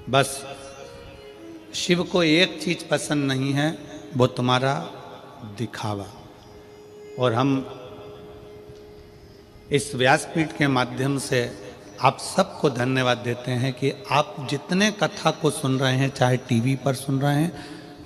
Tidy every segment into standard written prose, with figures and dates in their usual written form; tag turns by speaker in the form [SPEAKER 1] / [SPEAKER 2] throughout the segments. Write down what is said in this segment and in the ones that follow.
[SPEAKER 1] बस शिव को एक चीज पसंद नहीं है, वो तुम्हारा दिखावा। और हम इस व्यासपीठ के माध्यम से आप सबको धन्यवाद देते हैं कि आप जितने कथा को सुन रहे हैं, चाहे टीवी पर सुन रहे हैं,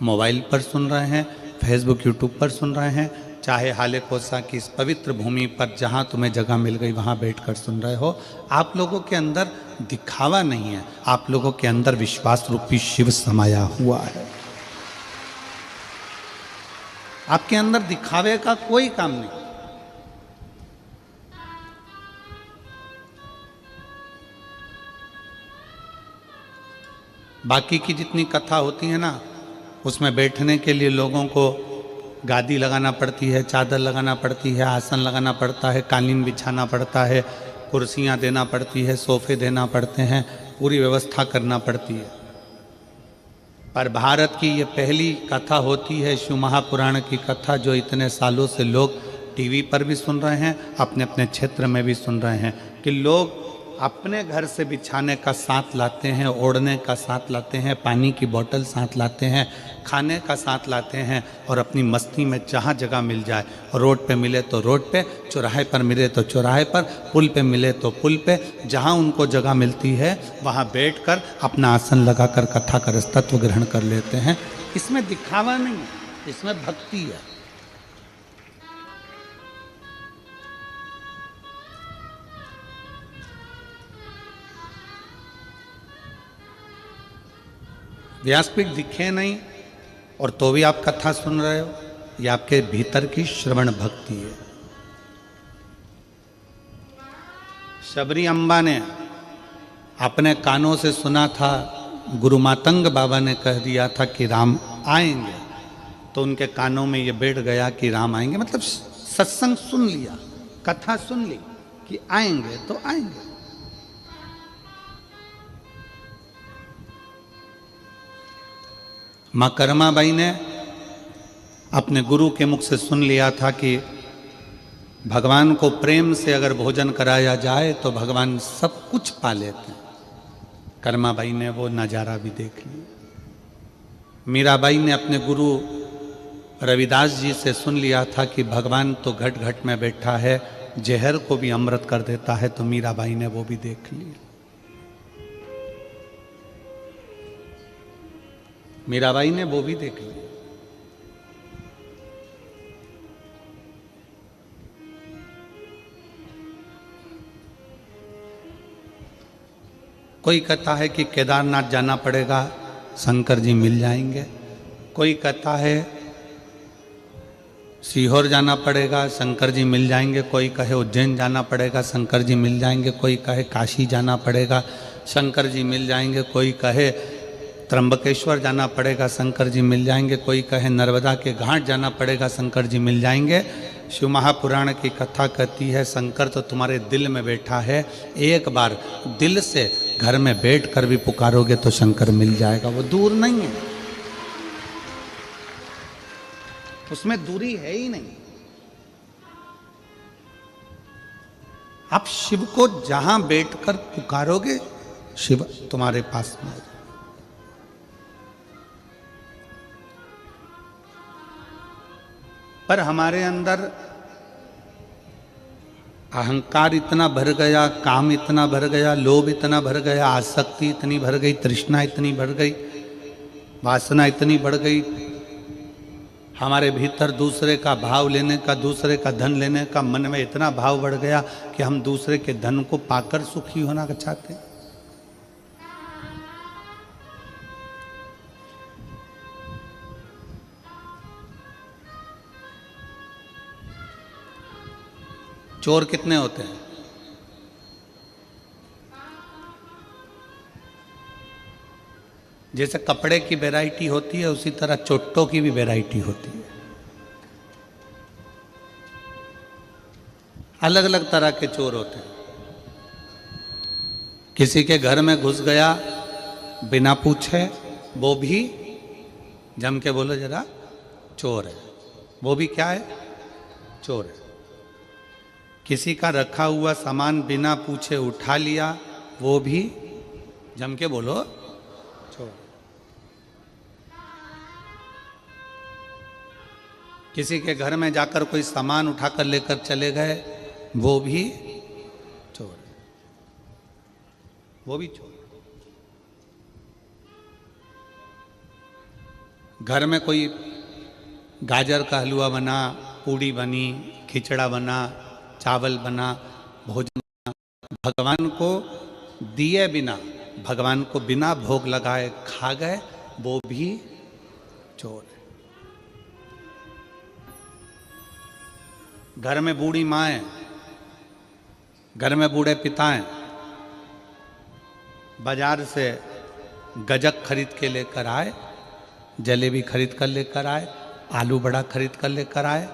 [SPEAKER 1] मोबाइल पर सुन रहे हैं, फेसबुक यूट्यूब पर सुन रहे हैं, चाहे हाले कोसा की इस पवित्र भूमि पर जहाँ तुम्हें जगह मिल गई वहाँ बैठकर सुन रहे हो, आप लोगों के अंदर दिखावा नहीं है, आप लोगों के अंदर विश्वास रूपी शिव समाया हुआ है। आपके अंदर दिखावे का कोई काम नहीं। बाकी की जितनी कथा होती है ना, उसमें बैठने के लिए लोगों को गादी लगाना पड़ती है, चादर लगाना पड़ती है, आसन लगाना पड़ता है, कालीन बिछाना पड़ता है, कुर्सियाँ देना पड़ती है, सोफे देना पड़ते हैं, पूरी व्यवस्था करना पड़ती है। पर भारत की ये पहली कथा होती है, शिव महापुराण की कथा, जो इतने सालों से लोग टीवी पर भी सुन रहे हैं, अपने अपने क्षेत्र में भी सुन रहे हैं, कि लोग अपने घर से बिछाने का साथ लाते हैं, ओढ़ने का साथ लाते हैं, पानी की बोतल साथ लाते हैं, खाने का साथ लाते हैं, और अपनी मस्ती में जहाँ जगह मिल जाए, रोड पे मिले तो रोड पे, चौराहे पर मिले तो चौराहे पर, पुल पे मिले तो पुल पे, जहाँ उनको जगह मिलती है वहाँ बैठकर अपना आसन लगाकर कथा का तत्व ग्रहण कर लेते हैं। इसमें दिखावा नहीं, इसमें भक्ति है। व्यासपीठ दिखे नहीं और तो भी आप कथा सुन रहे हो, ये आपके भीतर की श्रवण भक्ति है। शबरी अम्बा ने अपने कानों से सुना था, गुरु मातंग बाबा ने कह दिया था कि राम आएंगे, तो उनके कानों में ये बैठ गया कि राम आएंगे, मतलब सत्संग सुन लिया, कथा सुन ली कि आएंगे तो आएंगे। माँ कर्माबाई ने अपने गुरु के मुख से सुन लिया था कि भगवान को प्रेम से अगर भोजन कराया जाए तो भगवान सब कुछ पा लेते हैं। कर्माबाई ने वो नज़ारा भी देख लिया। मीराबाई ने अपने गुरु रविदास जी से सुन लिया था कि भगवान तो घट घट में बैठा है, जहर को भी अमृत कर देता है, तो मीराबाई ने वो भी देख लिया। मीराबाई ने वो भी देख लिया। कोई कहता है कि केदारनाथ जाना पड़ेगा, शंकर जी मिल जाएंगे। कोई कहता है सीहोर जाना पड़ेगा, शंकर जी मिल जाएंगे। कोई कहे उज्जैन जाना पड़ेगा, शंकर जी मिल जाएंगे। कोई कहे काशी जाना पड़ेगा, शंकर जी मिल जाएंगे। कोई कहे त्र्यंबकेश्वर जाना पड़ेगा, शंकर जी मिल जाएंगे। कोई कहे नर्मदा के घाट जाना पड़ेगा, शंकर जी मिल जाएंगे। शिव महापुराण की कथा कहती है शंकर तो तुम्हारे दिल में बैठा है, एक बार दिल से घर में बैठ कर भी पुकारोगे तो शंकर मिल जाएगा। वो दूर नहीं है, उसमें दूरी है ही नहीं। आप शिव को जहां बैठकर पुकारोगे, शिव तुम्हारे पास में। पर हमारे अंदर अहंकार इतना भर गया, काम इतना भर गया, लोभ इतना भर गया, आसक्ति इतनी भर गई, तृष्णा इतनी बढ़ गई, वासना इतनी बढ़ गई, हमारे भीतर दूसरे का भाव लेने का, दूसरे का धन लेने का मन में इतना भाव बढ़ गया कि हम दूसरे के धन को पाकर सुखी होना चाहते हैं। चोर कितने होते हैं? जैसे कपड़े की वैरायटी होती है, उसी तरह चोटों की भी वैरायटी होती है। अलग अलग तरह के चोर होते हैं। किसी के घर में घुस गया बिना पूछे, वो भी जम के बोलो जरा, चोर है। वो भी क्या है? चोर है। किसी का रखा हुआ सामान बिना पूछे उठा लिया, वो भी जम के बोलो चोर। किसी के घर में जाकर कोई सामान उठाकर लेकर चले गए, वो भी चोर, वो भी चोर। घर में कोई गाजर का हलवा बना, पूड़ी बनी, खिचड़ा बना, चावल बना, भोजन बना, भगवान को दिए बिना, भगवान को बिना भोग लगाए खा गए, वो भी चोर है। घर में बूढ़ी माएँ, घर में बूढ़े पिताएं बाजार से गजक खरीद के लेकर आए, जलेबी खरीद कर लेकर आए, आलू बड़ा खरीद कर लेकर आए,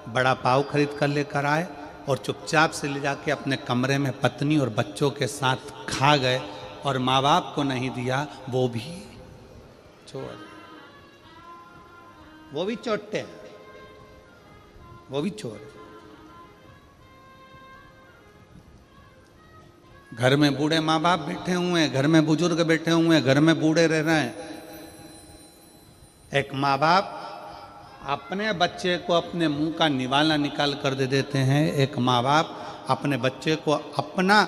[SPEAKER 1] बड़ा पाव खरीद कर लेकर आए और चुपचाप से ले जाके अपने कमरे में पत्नी और बच्चों के साथ खा गए और माँ बाप को नहीं दिया, वो भी चोर, वो भी चोटे हैं, वो भी चोर है। घर में बूढ़े माँ बाप बैठे हुए हैं, घर में बुजुर्ग बैठे हुए हैं, घर में बूढ़े रह रहे हैं। एक माँ बाप अपने बच्चे को अपने मुंह का निवाला निकाल कर दे देते हैं, एक माँ बाप अपने बच्चे को अपना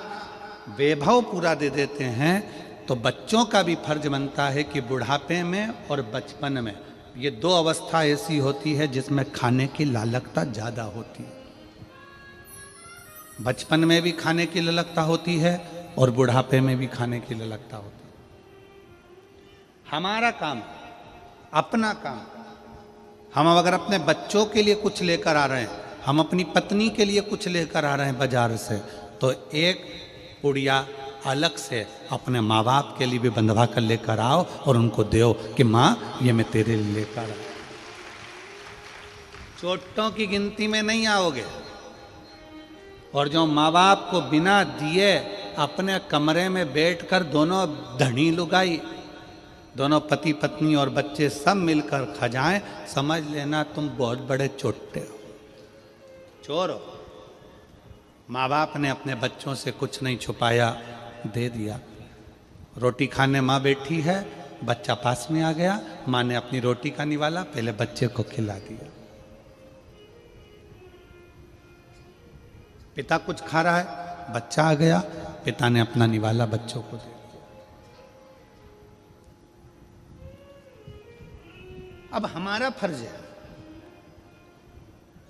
[SPEAKER 1] वैभव पूरा दे देते हैं, तो बच्चों का भी फर्ज बनता है कि बुढ़ापे में और बचपन में, ये दो अवस्था ऐसी होती है जिसमें खाने की लालकता ज़्यादा होती है। बचपन में भी खाने की ललकता होती है और बुढ़ापे में भी खाने की ललकता होती है। हमारा काम, अपना काम, हम अगर अपने बच्चों के लिए कुछ लेकर आ रहे हैं, हम अपनी पत्नी के लिए कुछ लेकर आ रहे हैं बाजार से, तो एक पुड़िया अलग से अपने माँ बाप के लिए भी बंधवा कर लेकर आओ और उनको दो कि माँ ये मैं तेरे लिए लेकर आया। चोटों की गिनती में नहीं आओगे। और जो माँ बाप को बिना दिए अपने कमरे में बैठकर दोनों धनी लुगाई, दोनों पति पत्नी और बच्चे सब मिलकर खा जाएं, समझ लेना तुम बहुत बड़े चोटे हो, चोर हो। माँ बाप ने अपने बच्चों से कुछ नहीं छुपाया, दे दिया। रोटी खाने माँ बैठी है, बच्चा पास में आ गया, माँ ने अपनी रोटी का निवाला पहले बच्चे को खिला दिया। पिता कुछ खा रहा है, बच्चा आ गया, पिता ने अपना निवाला बच्चों को दे दिया। अब हमारा फर्ज है,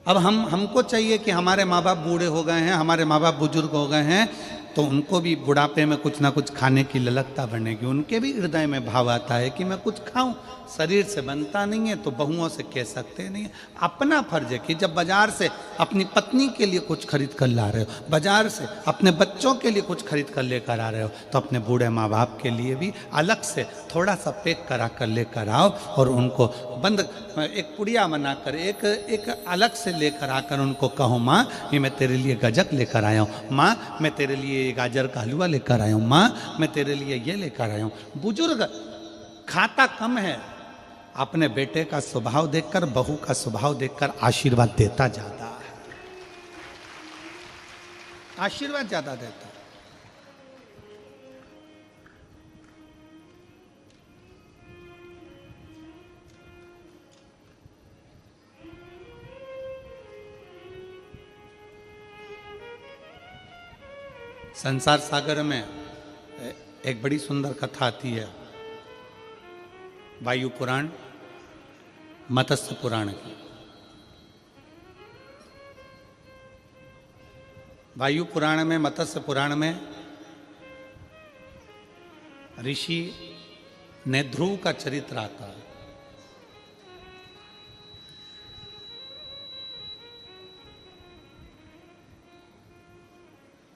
[SPEAKER 1] अब हमको चाहिए कि हमारे माँ बाप बूढ़े हो गए हैं, हमारे माँ बाप बुजुर्ग हो गए हैं, तो उनको भी बुढ़ापे में कुछ ना कुछ खाने की ललकता बनेगी। उनके भी हृदय में भाव आता है कि मैं कुछ खाऊं। शरीर से बनता नहीं है तो बहुओं से कह सकते नहीं है। अपना फर्ज है कि जब बाजार से अपनी पत्नी के लिए कुछ खरीद कर ला रहे हो, बाजार से अपने बच्चों के लिए कुछ खरीद कर लेकर आ रहे हो, तो अपने बूढ़े माँ बाप के लिए भी अलग से थोड़ा सा पैक करा कर लेकर आओ और उनको बंद एक पुड़िया बनाकर एक अलग से लेकर आकर उनको कहो, माँ ये मैं तेरे लिए गजक लेकर आया हूँ, माँ मैं तेरे लिए गाजर का हलवा लेकर आया हूँ, माँ मैं तेरे लिए ये लेकर आया हूँ। बुजुर्ग खाता कम है, अपने बेटे का स्वभाव देखकर, बहू का स्वभाव देखकर आशीर्वाद देता ज्यादा है, आशीर्वाद ज्यादा देता है। संसार सागर में एक बड़ी सुंदर कथा आती है, वायु पुराण, मत्स्य पुराण की। वायु पुराण में, मत्स्य पुराण में ऋषि नेध्रुव का चरित्र आता है।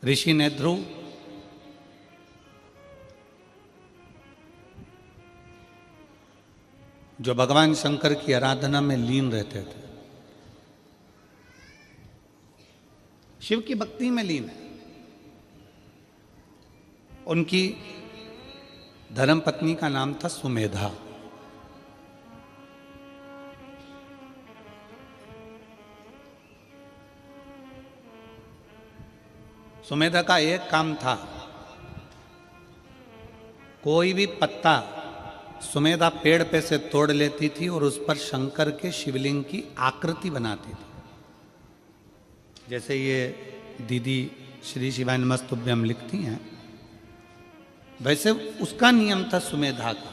[SPEAKER 1] ऋषि नेध्रुव जो भगवान शंकर की आराधना में लीन रहते थे, शिव की भक्ति में लीन है। उनकी धर्म पत्नी का नाम था सुमेधा। सुमेधा का एक काम था, कोई भी पत्ता सुमेधा पेड़ पे से तोड़ लेती थी और उस पर शंकर के शिवलिंग की आकृति बनाती थी। जैसे ये दीदी श्री शिवाय नमस्तुभ्यम लिखती हैं, वैसे उसका नियम था सुमेधा का।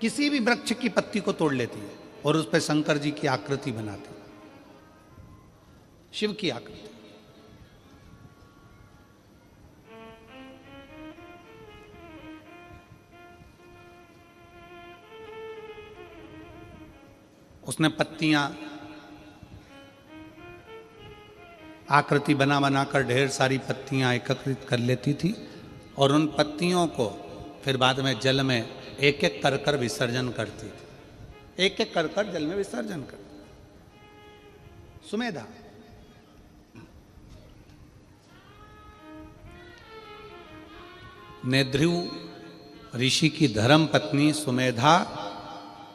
[SPEAKER 1] किसी भी वृक्ष की पत्ती को तोड़ लेती है और उस पर शंकर जी की आकृति बनाती, शिव की आकृति। उसने पत्तियां आकृति बना बनाकर ढेर सारी पत्तियां एकत्रित कर लेती थी और उन पत्तियों को फिर बाद में जल में एक एक कर कर विसर्जन करती थी। एक एक कर कर जल में विसर्जन करती सुमेधा। नेद्रु ऋषि की धर्म पत्नी सुमेधा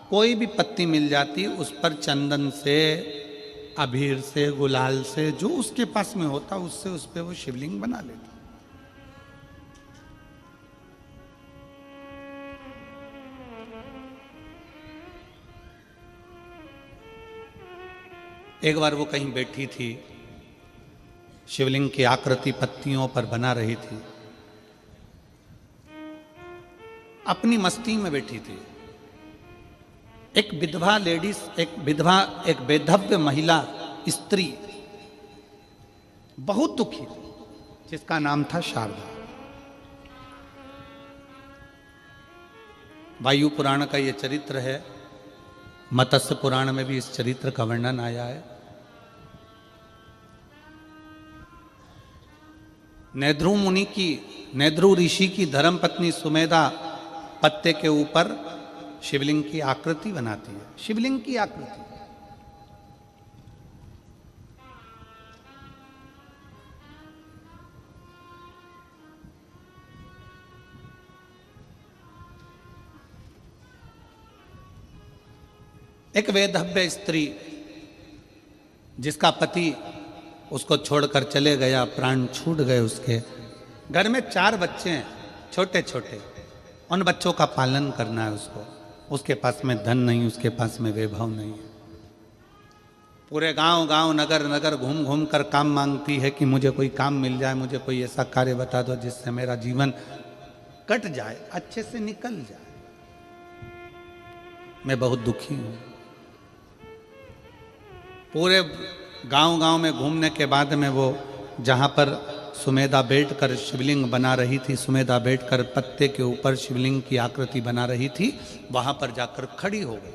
[SPEAKER 1] कोई भी पत्ती मिल जाती उस पर चंदन से, अबीर से, गुलाल से, जो उसके पास में होता उससे उस पर वो शिवलिंग बना लेती। एक बार वो कहीं बैठी थी, शिवलिंग की आकृति पत्तियों पर बना रही थी, अपनी मस्ती में बैठी थी। एक विधवा लेडीज, एक बेधव्य महिला स्त्री बहुत दुखी थी, जिसका नाम था शारदा। वायु पुराण का यह चरित्र है, मत्स्य पुराण में भी इस चरित्र का वर्णन आया है। नेद्रु ऋषि की धर्मपत्नी सुमेधा पत्ते के ऊपर शिवलिंग की आकृति बनाती है। शिवलिंग की आकृति। एक वेधव्य स्त्री जिसका पति उसको छोड़कर चले गया, प्राण छूट गए उसके। घर में 4 बच्चे हैं छोटे छोटे, उन बच्चों का पालन करना है उसको। उसके पास में धन नहीं, उसके पास में वैभव नहीं है। पूरे गांव गांव नगर नगर घूम घूम कर काम मांगती है कि मुझे कोई काम मिल जाए, मुझे कोई ऐसा कार्य बता दो जिससे मेरा जीवन कट जाए, अच्छे से निकल जाए। मैं बहुत दुखी हूं। पूरे गांव गांव में घूमने के बाद में वो जहां पर सुमेधा बैठकर शिवलिंग बना रही थी, सुमेधा बैठकर पत्ते के ऊपर शिवलिंग की आकृति बना रही थी, वहां पर जाकर खड़ी हो गई।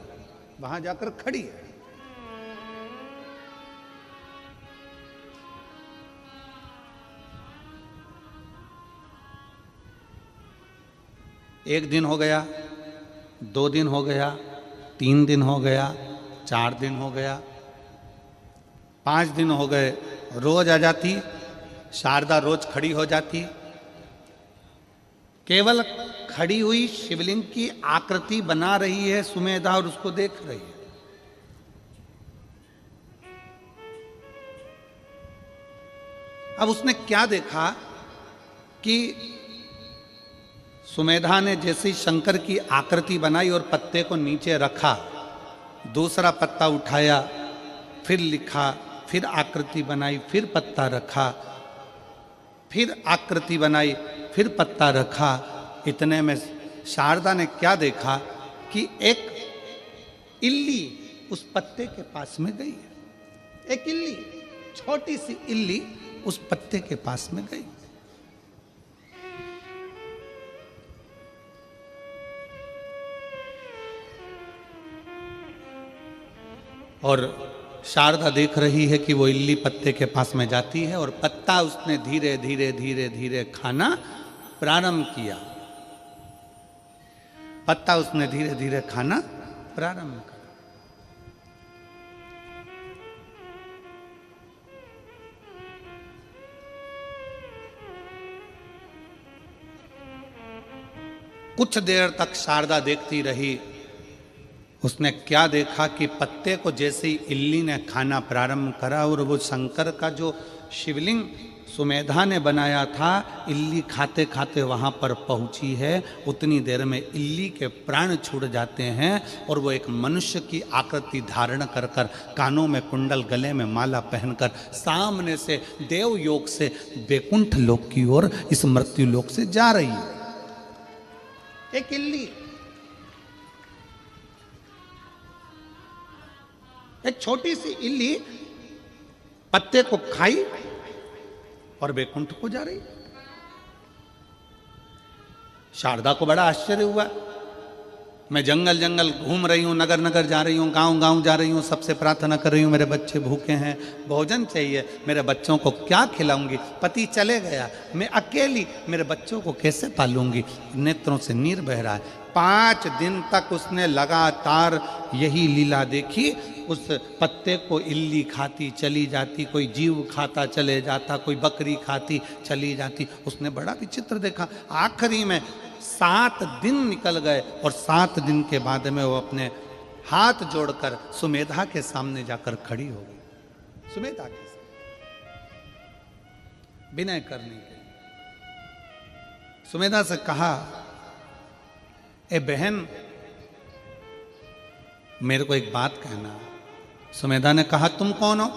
[SPEAKER 1] वहां जाकर खड़ी है। एक दिन हो गया, 2 दिन हो गया, 3 दिन हो गया, 4 दिन हो गया, 5 दिन हो गए। रोज आ जाती शारदा, रोज खड़ी हो जाती। केवल खड़ी हुई शिवलिंग की आकृति बना रही है सुमेधा और उसको देख रही है। अब उसने क्या देखा कि सुमेधा ने जैसे शंकर की आकृति बनाई और पत्ते को नीचे रखा, दूसरा पत्ता उठाया, फिर लिखा, फिर आकृति बनाई, फिर पत्ता रखा, फिर आकृति बनाई, फिर पत्ता रखा। इतने में शारदा ने क्या देखा कि एक इल्ली उस पत्ते के पास में गई। एक इल्ली, छोटी सी इल्ली उस पत्ते के पास में गई। और शारदा देख रही है कि वो इल्ली पत्ते के पास में जाती है और पत्ता उसने धीरे धीरे धीरे धीरे खाना प्रारंभ किया। पत्ता उसने धीरे धीरे खाना प्रारंभ किया। कुछ देर तक शारदा देखती रही। उसने क्या देखा कि पत्ते को जैसे ही इल्ली ने खाना प्रारंभ करा और वो शंकर का जो शिवलिंग सुमेधा ने बनाया था। इल्ली खाते खाते वहाँ पर पहुँची है, उतनी देर में इल्ली के प्राण छूट जाते हैं और वो एक मनुष्य की आकृति धारण कर कर, कानों में कुंडल, गले में माला पहनकर सामने से देव योग से बैकुंठ लोक की ओर, इस मृत्यु लोक से जा रही है। एक इल्ली, एक छोटी सी इल्ली पत्ते को खाई और बैकुंठ को जा रही। शारदा को बड़ा आश्चर्य हुआ। मैं जंगल जंगल घूम रही हूं, नगर नगर जा रही हूं, गांव गांव जा रही हूं, सबसे प्रार्थना कर रही हूं, मेरे बच्चे भूखे हैं, भोजन चाहिए, मेरे बच्चों को क्या खिलाऊंगी? पति चले गया, मैं अकेली, मेरे बच्चों को कैसे पालूंगी? नेत्रों से नीर बह रहा है। 5 दिन तक उसने लगातार यही लीला देखी। उस पत्ते को इल्ली खाती चली जाती, कोई जीव खाता चले जाता, कोई बकरी खाती चली जाती। उसने बड़ा विचित्र देखा। आखिरी में 7 दिन निकल गए और 7 दिन के बाद में वो अपने हाथ जोड़कर सुमेधा के सामने जाकर खड़ी हो गई। सुमेधा के सामने विनय करने के लिए सुमेधा से कहा, ए बहन, मेरे को एक बात कहना। सुमेधा ने कहा, तुम कौन हो?